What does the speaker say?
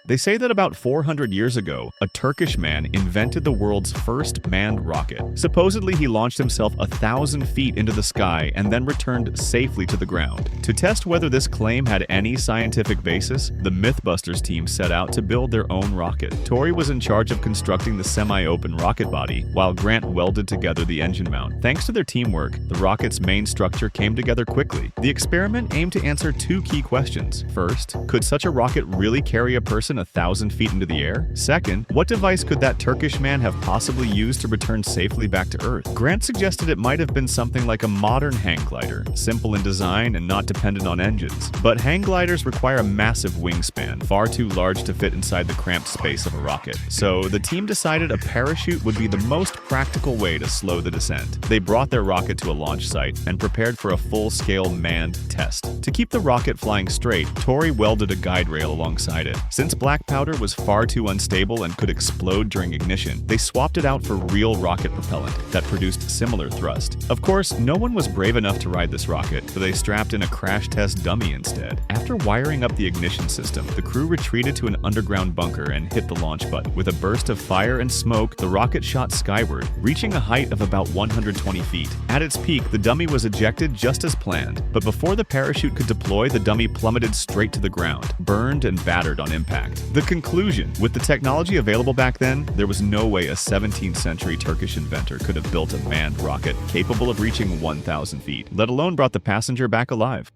They say that about 400 years ago, a Turkish man invented the world's first manned rocket. Supposedly, he launched himself 1,000 feet into the sky and then returned safely to the ground. To test whether this claim had any scientific basis, the Mythbusters team set out to build their own rocket. Tori was in charge of constructing the semi-open rocket body, while Grant welded together the engine mount. Thanks to their teamwork, the rocket's main structure came together quickly. The experiment aimed to answer two key questions. First, could such a rocket really carry a person 1,000 feet into the air? Second, what device could that Turkish man have possibly used to return safely back to Earth? Grant suggested it might have been something like a modern hang glider, simple in design and not dependent on engines. But hang gliders require a massive wingspan, far too large to fit inside the cramped space of a rocket. So the team decided a parachute would be the most practical way to slow the descent. They brought their rocket to a launch site and prepared for a full-scale manned test. To keep the rocket flying straight, Tori welded a guide rail alongside it. Since black powder was far too unstable and could explode during ignition, they swapped it out for real rocket propellant that produced similar thrust. Of course, no one was brave enough to ride this rocket, so they strapped in a crash test dummy instead. After wiring up the ignition system, the crew retreated to an underground bunker and hit the launch button. With a burst of fire and smoke, the rocket shot skyward, reaching a height of about 120 feet. At its peak, the dummy was ejected just as planned, but before the parachute could deploy, the dummy plummeted straight to the ground, burned and battered on impact. The conclusion: with the technology available back then, there was no way a 17th century Turkish inventor could have built a manned rocket capable of reaching 1,000 feet, let alone brought the passenger back alive.